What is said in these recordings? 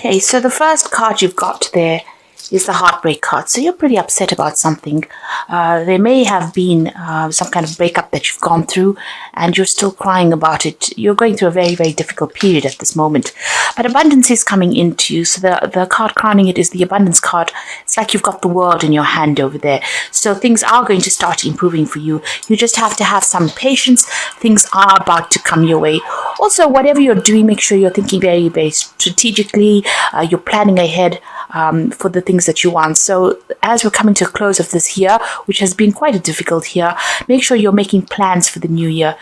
Okay, so the first card you've got there is the heartbreak card. So you're pretty upset about something. There may have been some kind of breakup that you've gone through and you're still crying about it. You're going through a very, very difficult period at this moment. But abundance is coming into you. So the card crowning it is the abundance card. It's like you've got the world in your hand over there. So things are going to start improving for you. You just have to have some patience. Things are about to come your way. Also, whatever you're doing, make sure you're thinking very, very strategically. You're planning ahead for the things that you want. So as we're coming to a close of this year, which has been quite a difficult year, make sure you're making plans for the new year.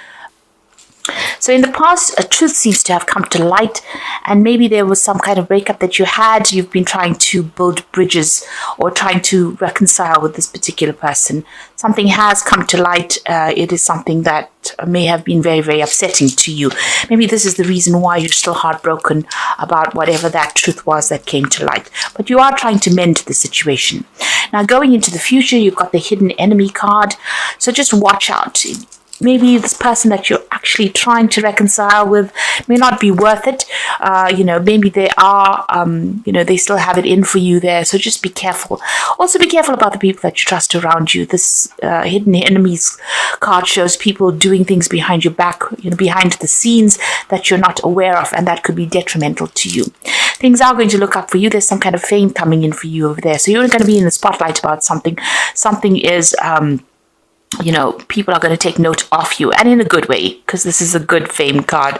So in the past, a truth seems to have come to light, and maybe there was some kind of breakup that you had. You've been trying to build bridges or trying to reconcile with this particular person. Something has come to light. It is something that may have been very, very upsetting to you. Maybe this is the reason why you're still heartbroken about whatever that truth was that came to light. But you are trying to mend the situation. Now, going into the future, you've got the hidden enemy card. So just watch out. Maybe this person that you're actually trying to reconcile with may not be worth it. Maybe they are, they still have it in for you there. So just be careful. Also be careful about the people that you trust around you. This hidden enemies card shows people doing things behind your back, behind the scenes that you're not aware of, and that could be detrimental to you. Things are going to look up for you. There's some kind of fame coming in for you over there. So you're going to be in the spotlight about something. Something is... people are going to take note of you, and in a good way, because this is a good fame card.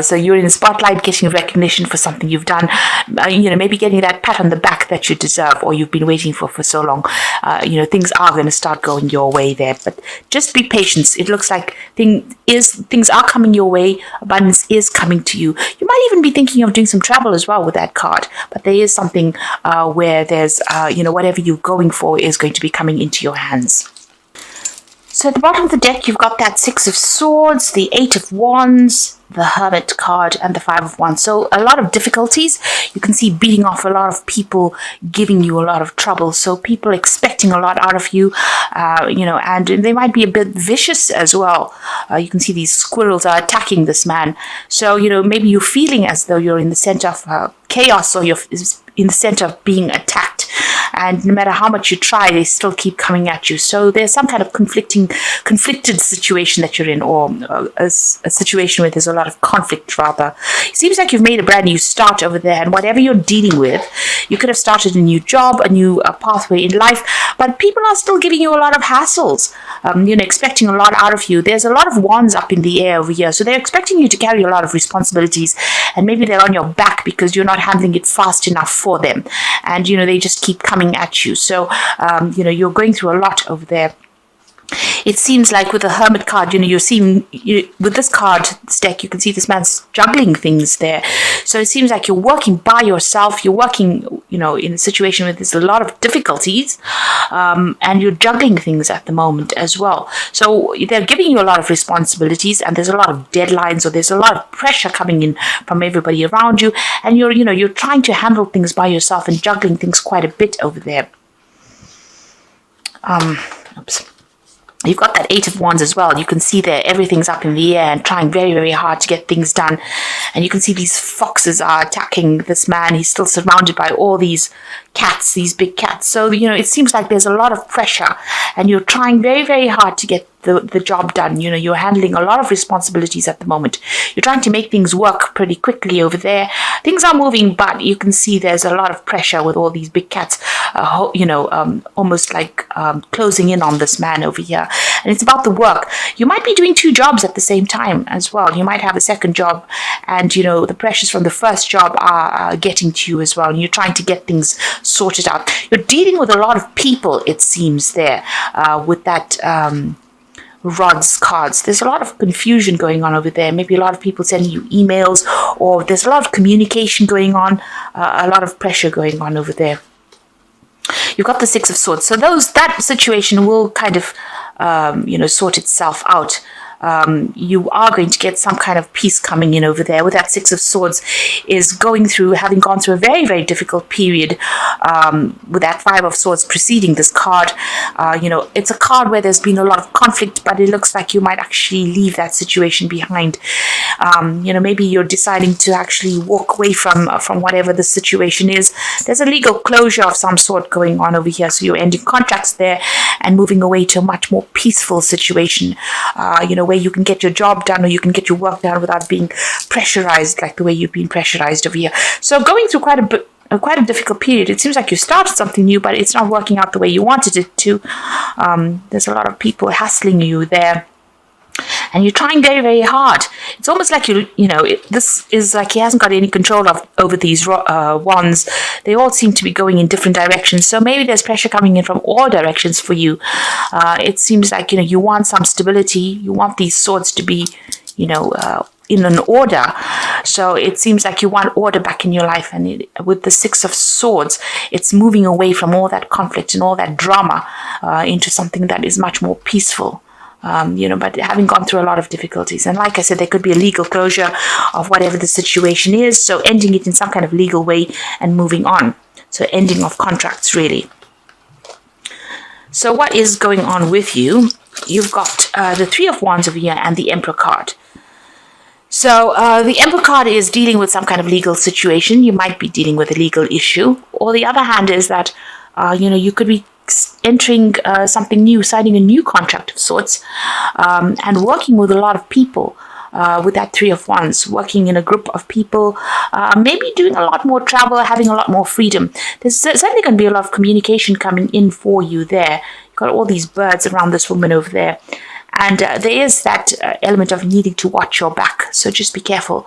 So you're in the spotlight, getting recognition for something you've done, maybe getting that pat on the back that you deserve or you've been waiting for so long. Things are going to start going your way there, but just be patient. It looks like things are coming your way. Abundance is coming to you. You might even be thinking of doing some travel as well with that card, but there is something where there's, whatever you're going for is going to be coming into your hands. So at the bottom of the deck, you've got that Six of Swords, the Eight of Wands, the Hermit card, and the Five of Wands. So a lot of difficulties. You can see beating off a lot of people, giving you a lot of trouble. So people expecting a lot out of you, and they might be a bit vicious as well. You can see these squirrels are attacking this man. So, maybe you're feeling as though you're in the center of chaos, or you're in the center of being attacked. And no matter how much you try, they still keep coming at you. So there's some kind of conflicted situation that you're in, or a situation where there's a lot of conflict, rather. It seems like you've made a brand new start over there, and whatever you're dealing with, you could have started a new job, a new pathway in life, but people are still giving you a lot of hassles, expecting a lot out of you. There's a lot of wands up in the air over here, so they're expecting you to carry a lot of responsibilities, and maybe they're on your back because you're not handling it fast enough for them, and they just keep coming at you. So you're going through a lot over there. It seems like with the Hermit card, you're seeing, with this card, this deck, you can see this man's juggling things there. So it seems like you're working by yourself. You're working, in a situation where there's a lot of difficulties, and you're juggling things at the moment as well. So they're giving you a lot of responsibilities, and there's a lot of deadlines, or there's a lot of pressure coming in from everybody around you. And you're trying to handle things by yourself and juggling things quite a bit over there. Oops. You've got that Eight of Wands as well. You can see there everything's up in the air and trying very, very hard to get things done. And you can see these foxes are attacking this man. He's still surrounded by all these cats, these big cats. So, it seems like there's a lot of pressure, and you're trying very, very hard to get the job done. You're handling a lot of responsibilities at the moment. You're trying to make things work pretty quickly over there. Things are moving, but you can see there's a lot of pressure with all these big cats, almost like closing in on this man over here. And it's about the work. You might be doing two jobs at the same time as well. You might have a second job, and the pressures from the first job are getting to you as well. And you're trying to get things sorted out. You're dealing with a lot of people, it seems, there with that rods cards. There's a lot of confusion going on over there. Maybe a lot of people sending you emails, or there's a lot of communication going on, a lot of pressure going on over there. You've got the Six of Swords. So that situation will kind of, sort itself out. you are going to get some kind of peace coming in over there. With that Six of Swords is having gone through a very, very difficult period, with that Five of Swords preceding this card. It's a card where there's been a lot of conflict, but it looks like you might actually leave that situation behind. Maybe you're deciding to actually walk away from whatever the situation is. There's a legal closure of some sort going on over here, so you're ending contracts there and moving away to a much more peaceful situation, where you can get your job done or you can get your work done without being pressurized like the way you've been pressurized over here. So going through quite a difficult period. It seems like you started something new, but it's not working out the way you wanted it to. There's a lot of people hassling you there, and you're trying very, very hard. It's almost like this is like he hasn't got any control over these wands. They all seem to be going in different directions. So maybe there's pressure coming in from all directions for you. It seems like you want some stability. You want these swords to be, in an order. So it seems like you want order back in your life, and with the Six of Swords, it's moving away from all that conflict and all that drama into something that is much more peaceful. But having gone through a lot of difficulties. And like I said, there could be a legal closure of whatever the situation is, so ending it in some kind of legal way and moving on. So ending of contracts, really. So what is going on with you? You've got the Three of Wands over here and the Emperor card. So the Emperor card is dealing with some kind of legal situation. You might be dealing with a legal issue. Or the other hand is that, you could be entering something new, signing a new contract of sorts, and working with a lot of people. With that Three of Wands, working in a group of people, maybe doing a lot more travel, having a lot more freedom. There's certainly going to be a lot of communication coming in for you there. You've got all these birds around this woman over there. And there is that element of needing to watch your back. So just be careful.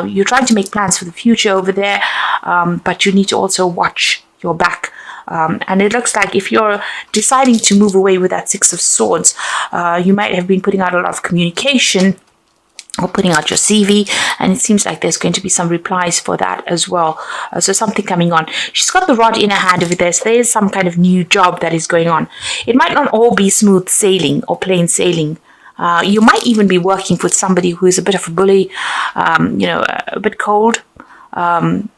You're trying to make plans for the future over there, but you need to also watch your back. And it looks like if you're deciding to move away with that Six of Swords, you might have been putting out a lot of communication or putting out your CV, and it seems like there's going to be some replies for that as well. So something coming on. She's got the rod in her hand over there, so there is some kind of new job that is going on. It might not all be smooth sailing or plain sailing. You might even be working with somebody who is a bit of a bully, a bit cold, and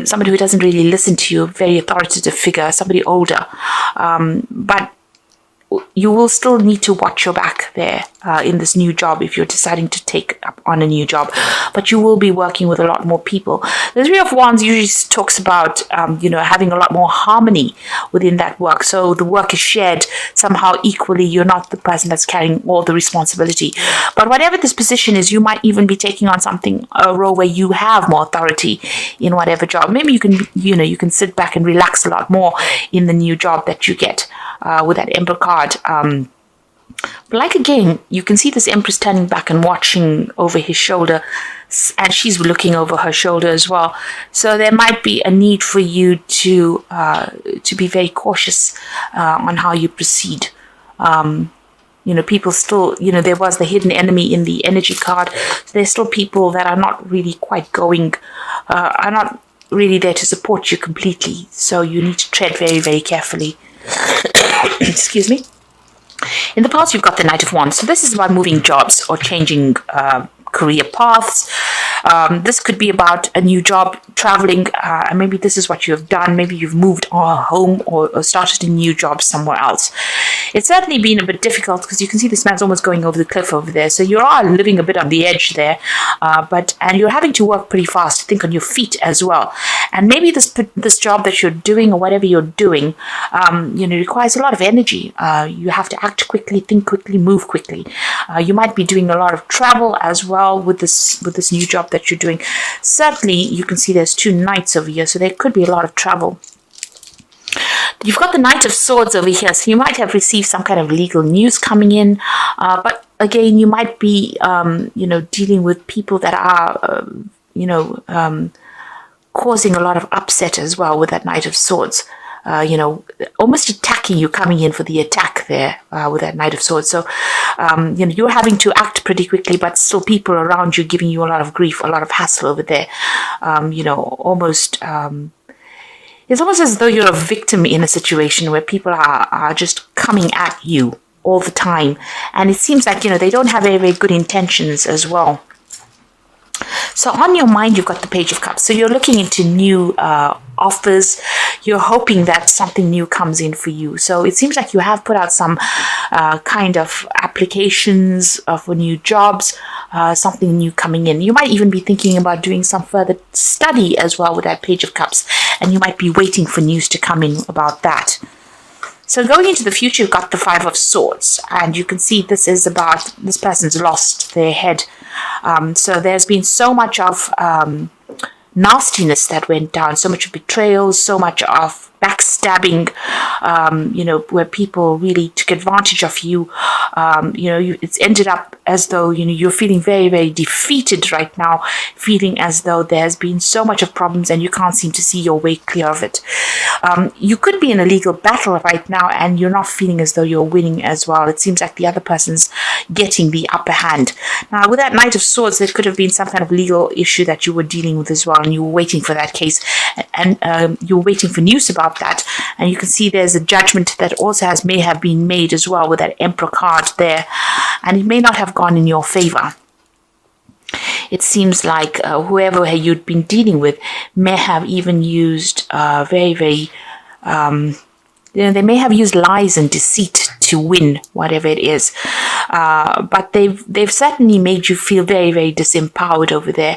somebody who doesn't really listen to you, very authoritative figure, somebody older. But you will still need to watch your back there in this new job if you're deciding to take up on a new job. But you will be working with a lot more people. The Three of Wands usually talks about, having a lot more harmony within that work. So the work is shared somehow equally. You're not the person that's carrying all the responsibility. But whatever this position is, you might even be taking on a role where you have more authority in whatever job. Maybe you can sit back and relax a lot more in the new job that you get with that Emperor card. But like again, you can see this Empress turning back and watching over his shoulder, and she's looking over her shoulder as well. So there might be a need for you to be very cautious on how you proceed. People still, there was the hidden enemy in the energy card. So there's still people that are not really quite are not really there to support you completely. So you need to tread very, very carefully. Excuse me. In the past, you've got the Knight of Wands. So this is about moving jobs or changing career paths. This could be about a new job, traveling, and maybe this is what you have done. Maybe you've moved home or started a new job somewhere else. It's certainly been a bit difficult because you can see this man's almost going over the cliff over there. So you are living a bit on the edge there, and you're having to work pretty fast, to think on your feet as well. And maybe this job that you're doing or whatever you're doing, requires a lot of energy. You have to act quickly, think quickly, move quickly. You might be doing a lot of travel as well with this new job that you're doing. Certainly, you can see there's two knights over here, so there could be a lot of travel. You've got the Knight of Swords over here, so you might have received some kind of legal news coming in, but again, you might be, dealing with people that are, causing a lot of upset as well with that Knight of Swords. Almost attacking you, coming in for the attack there with that Knight of Swords. So, you're having to act pretty quickly, but still people around you giving you a lot of grief, a lot of hassle over there. It's almost as though you're a victim in a situation where people are just coming at you. all the time. And it seems like, they don't have very, very good intentions as well. So on your mind, you've got the Page of Cups. So you're looking into new offers. You're hoping that something new comes in for you. So it seems like you have put out some kind of applications for new jobs, something new coming in. You might even be thinking about doing some further study as well with that Page of Cups. And you might be waiting for news to come in about that. So going into the future, you've got the Five of Swords, and you can see this is about this person's lost their head. So there's been so much of nastiness that went down, so much of betrayal, so much of backstabbing, where people really took advantage of you. It's ended up as though, you're feeling very, very defeated right now, feeling as though there's been so much of problems and you can't seem to see your way clear of it. You could be in a legal battle right now and you're not feeling as though you're winning as well. It seems like the other person's getting the upper hand. Now, with that Knight of Swords, there could have been some kind of legal issue that you were dealing with as well, and you were waiting for that case, and you were waiting for news about that. And you can see there's a judgment that also may have been made as well with that Emperor card there, and it may not have gone in your favor. It seems like whoever you'd been dealing with may have even used very, very they may have used lies and deceit to win whatever it is, but they've certainly made you feel very, very disempowered over there,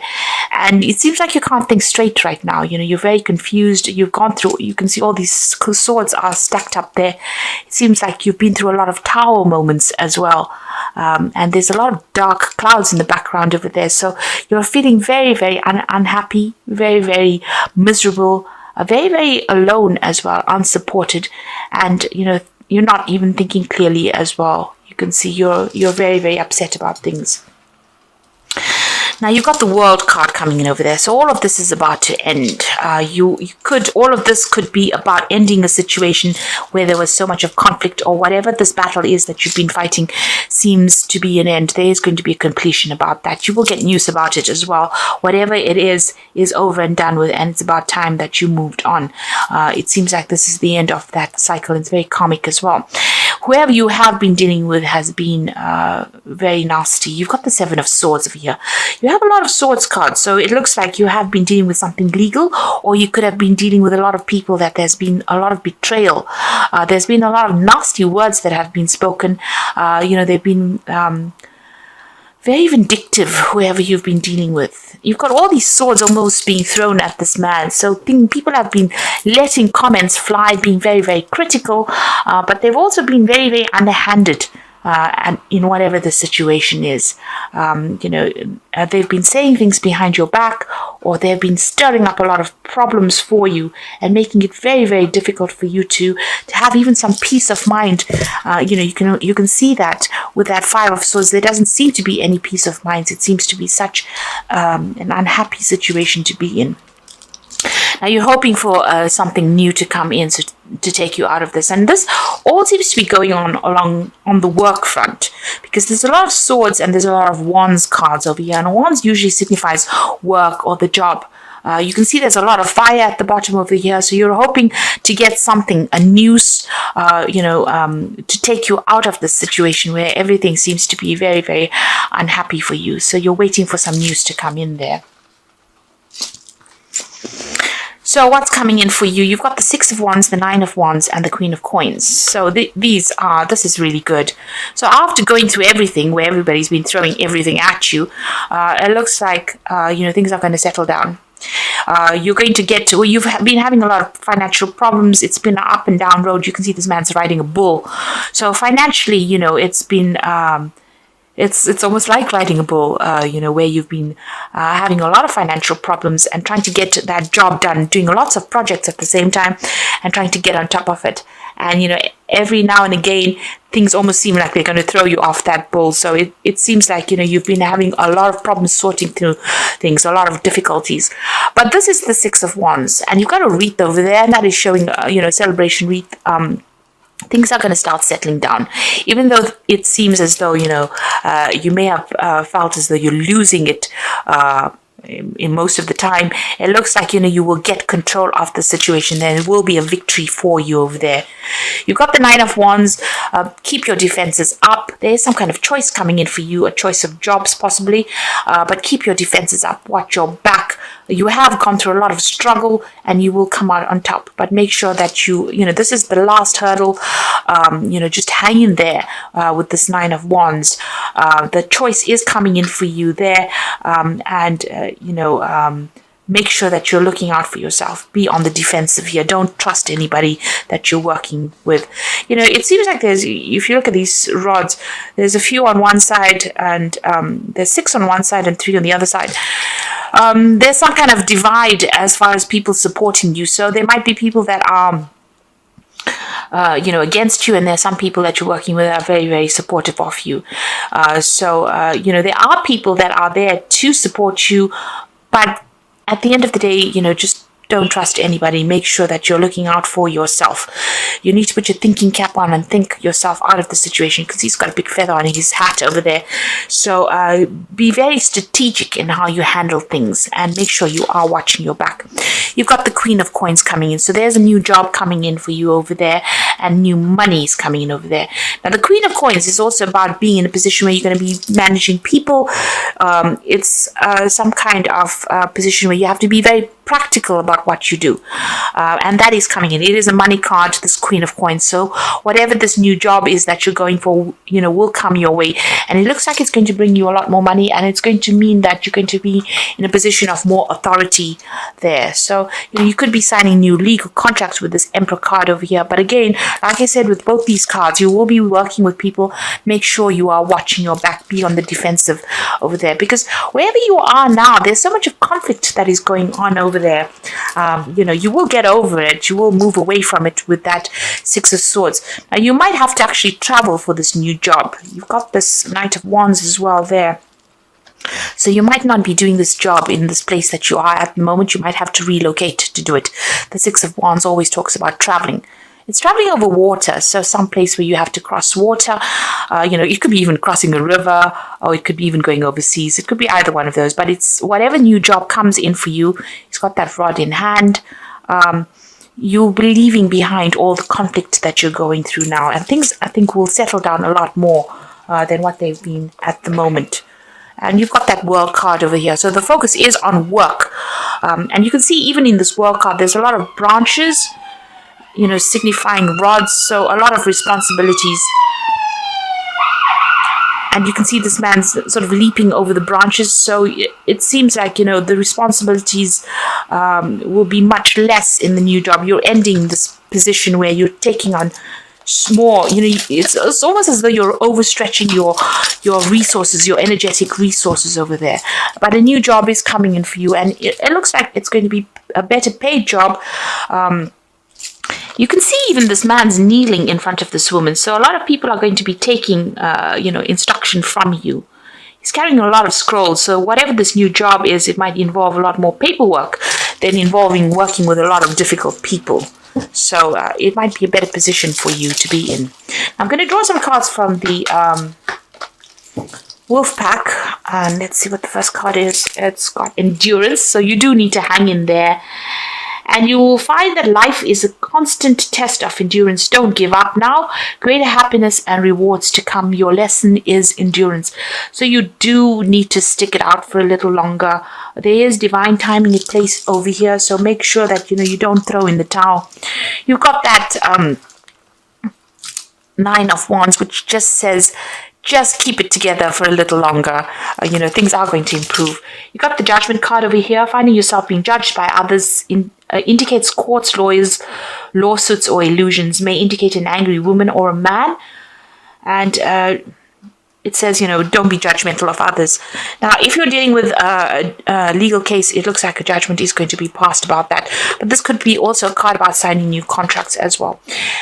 and it seems like you can't think straight right now. You're very confused. You've gone through. You can see all these swords are stacked up there. It seems like you've been through a lot of tower moments as well, and there's a lot of dark clouds in the background over there. So you're feeling very, very unhappy, very, very miserable. Very, very alone as well, unsupported, and you're not even thinking clearly as well. You can see you're very, very upset about things. Now you've got the World card coming in over there, so all of this is about to end. All of this could be about ending a situation where there was so much of conflict, or whatever this battle is that you've been fighting seems to be an end. There is going to be a completion about that. You will get news about it as well. Whatever it is over and done with, and it's about time that you moved on. It seems like this is the end of that cycle. It's very karmic as well. Whoever you have been dealing with has been very nasty. You've got the Seven of Swords over here. You have a lot of swords cards, so it looks like you have been dealing with something legal, or you could have been dealing with a lot of people that there's been a lot of betrayal. There's been a lot of nasty words that have been spoken. They've been very vindictive, whoever you've been dealing with. You've got all these swords almost being thrown at this man. So people have been letting comments fly, being very, very critical, but they've also been very, very underhanded. And in whatever the situation is, they've been saying things behind your back, or they've been stirring up a lot of problems for you and making it very, very difficult for you to have even some peace of mind. You can see that with that Five of Swords, there doesn't seem to be any peace of mind. It seems to be such an unhappy situation to be in. Now you're hoping for something new to come in to take you out of this, and this all seems to be going on the work front, because there's a lot of swords and there's a lot of wands cards over here, and wands usually signifies work or the job. You can see there's a lot of fire at the bottom over here, so you're hoping to get something, a news, to take you out of this situation where everything seems to be very, very unhappy for you. So you're waiting for some news to come in there. So what's coming in for you? You've got the Six of Wands, the Nine of Wands, and the Queen of Coins. So this is really good. So after going through everything, where everybody's been throwing everything at you, it looks like things are going to settle down. You're going to get to, you've been having a lot of financial problems. It's been an up and down road. You can see this man's riding a bull. So financially, it's been It's almost like riding a bull, where you've been having a lot of financial problems and trying to get that job done, doing lots of projects at the same time and trying to get on top of it. And, every now and again, things almost seem like they're going to throw you off that bull. So it seems like, you've been having a lot of problems sorting through things, a lot of difficulties. But this is the Six of Wands, and you've got a wreath over there, and that is showing, celebration wreath. Things are going to start settling down, even though it seems as though, you may have felt as though you're losing it, in most of the time, it looks like, you will get control of the situation. There will be a victory for you over there. You've got the Nine of Wands. Keep your defenses up. There's some kind of choice coming in for you, a choice of jobs possibly, but keep your defenses up. Watch your back. You have gone through a lot of struggle and you will come out on top, but make sure that this is the last hurdle. Just hang in there with this Nine of Wands. The choice is coming in for you there, make sure that you're looking out for yourself. Be on the defensive here. Don't trust anybody that you're working with. It seems like if you look at these rods, there's a few on one side and there's 6 on one side and 3 on the other side. There's some kind of divide as far as people supporting you. So there might be people that are against you, and there's some people that you're working with that are very, very supportive of you. There are people that are there to support you, but at the end of the day, just don't trust anybody. Make sure that you're looking out for yourself. You need to put your thinking cap on and think yourself out of the situation, because he's got a big feather on his hat over there. So be very strategic in how you handle things and make sure you are watching your back. You've got the Queen of Coins coming in. So there's a new job coming in for you over there, and new money is coming in over there. Now, the Queen of Coins is also about being in a position where you're going to be managing people. It's some kind of position where you have to be very practical about what you do, and that is coming in. It is a money card, this Queen of Coins. So whatever this new job is that you're going for, will come your way, and it looks like it's going to bring you a lot more money, and it's going to mean that you're going to be in a position of more authority there. So you could be signing new legal contracts with this Emperor card over here. But again, like I said, with both these cards, you will be working with people. Make sure you are watching your back. Be on the defensive over there, because wherever you are now, there's so much of conflict that is going on over there. You will get over it. You will move away from it with that Six of Swords. Now, you might have to actually travel for this new job. You've got this Knight of Wands as well there. So you might not be doing this job in this place that you are at the moment. You might have to relocate to do it. The Six of Wands always talks about traveling. It's traveling over water, so some place where you have to cross water. It could be even crossing a river, or it could be even going overseas. It could be either one of those, but it's whatever new job comes in for you. It's got that rod in hand. You'll be leaving behind all the conflict that you're going through now, and things, I think, will settle down a lot more than what they've been at the moment. And you've got that World card over here. So the focus is on work. And you can see even in this World card, there's a lot of branches, signifying rods, so a lot of responsibilities. And you can see this man's sort of leaping over the branches, so it seems like, the responsibilities will be much less in the new job. You're ending this position where you're taking on more, it's almost as though you're overstretching your resources, your energetic resources over there. But a new job is coming in for you, and it looks like it's going to be a better paid job. You can see even this man's kneeling in front of this woman. So a lot of people are going to be taking, instruction from you. He's carrying a lot of scrolls. So whatever this new job is, it might involve a lot more paperwork than involving working with a lot of difficult people. So it might be a better position for you to be in. I'm going to draw some cards from the Wolf Pack. And let's see what the first card is. It's got endurance. So you do need to hang in there. And you will find that life is a constant test of endurance. Don't give up now. Greater happiness and rewards to come. Your lesson is endurance. So you do need to stick it out for a little longer. There is divine timing in place over here. So make sure that, you don't throw in the towel. You've got that Nine of Wands, which just says, just keep it together for a little longer. Things are going to improve. You got the Judgment card over here. Finding yourself being judged by others indicates courts, lawyers, lawsuits, or illusions. May indicate an angry woman or a man. And it says, don't be judgmental of others. Now, if you're dealing with a legal case, it looks like a judgment is going to be passed about that. But this could be also a card about signing new contracts as well.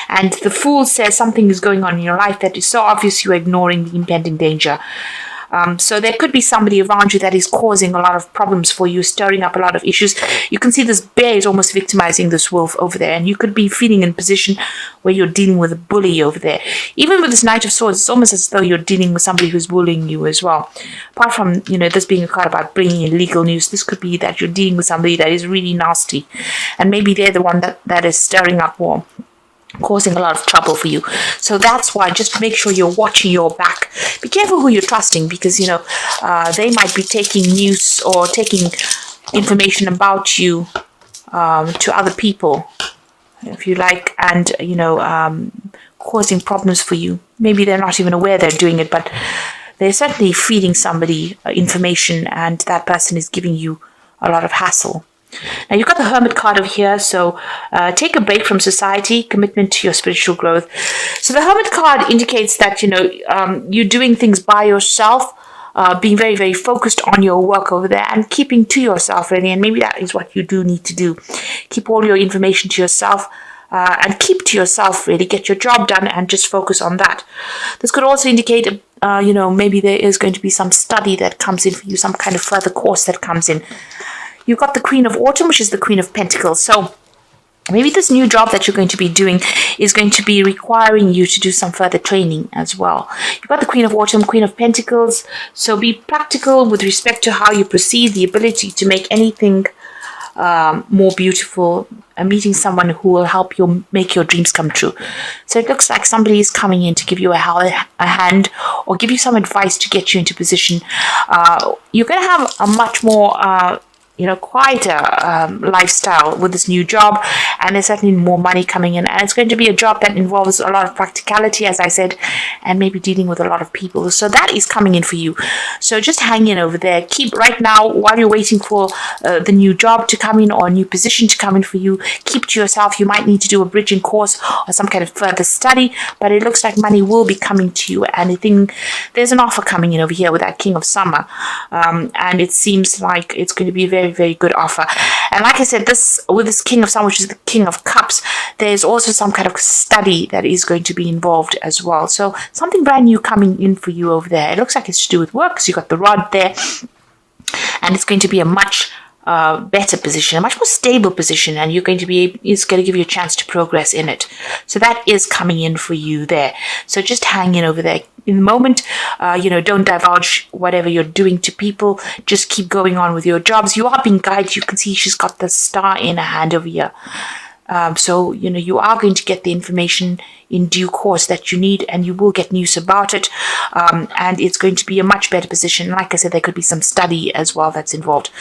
And the Fool says something is going on in your life that is so obvious you're ignoring the impending danger. So there could be somebody around you that is causing a lot of problems for you, stirring up a lot of issues. You can see this bear is almost victimizing this wolf over there, and you could be feeling in a position where you're dealing with a bully over there. Even with this Knight of Swords, it's almost as though you're dealing with somebody who's bullying you as well. Apart from, this being a card about bringing in legal news, this could be that you're dealing with somebody that is really nasty, and maybe they're the one that is stirring up war, causing a lot of trouble for you. So that's why just make sure you're watching your back. Be careful who you're trusting, because they might be taking news or taking information about you to other people, if you like, and causing problems for you. Maybe they're not even aware they're doing it, but they're certainly feeding somebody information, and that person is giving you a lot of hassle. Now, you've got the Hermit card over here, so take a break from society, commitment to your spiritual growth. So the Hermit card indicates that, you're doing things by yourself, being very, very focused on your work over there and keeping to yourself, really. And maybe that is what you do need to do. Keep all your information to yourself. And keep to yourself, really. Get your job done and just focus on that. This could also indicate, maybe there is going to be some study that comes in for you, some kind of further course that comes in. You've got the Queen of Autumn, which is the Queen of Pentacles. So maybe this new job that you're going to be doing is going to be requiring you to do some further training as well. You've got the Queen of Autumn, Queen of Pentacles. So be practical with respect to how you proceed, the ability to make anything more beautiful, meeting someone who will help you make your dreams come true. So it looks like somebody is coming in to give you a hand or give you some advice to get you into position. You're going to have a much more quieter lifestyle with this new job, and there's certainly more money coming in, and it's going to be a job that involves a lot of practicality, as I said, and maybe dealing with a lot of people. So that is coming in for you. So just hang in over there. Keep right now, while you're waiting for the new job to come in or a new position to come in for you, keep to yourself. You might need to do a bridging course or some kind of further study, but it looks like money will be coming to you, and I think there's an offer coming in over here with that King of Summer, and it seems like it's going to be a very, very good offer. And like I said, with this King of Summer, which is the King of Cups, there's also some kind of study that is going to be involved as well. So something brand new coming in for you over there. It looks like it's to do with work, because you've got the rod there, and it's going to be a much better position, a much more stable position, and it's going to give you a chance to progress in it. So that is coming in for you there. So just hang in over there. In the moment, don't divulge whatever you're doing to people. Just keep going on with your jobs. You are being guided. You can see she's got the star in her hand over here. So you are going to get the information in due course that you need, and you will get news about it, and it's going to be a much better position. Like I said, there could be some study as well that's involved.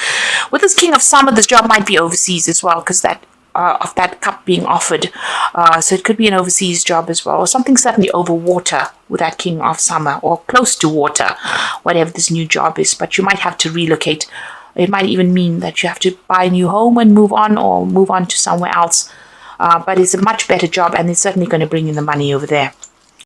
With this King of Summer, this job might be overseas as well, because of that cup being offered. So it could be an overseas job as well, or something certainly over water with that King of Summer, or close to water, whatever this new job is. But you might have to relocate. It might even mean that you have to buy a new home and move on, or move on to somewhere else. But it's a much better job, and it's certainly going to bring in the money over there.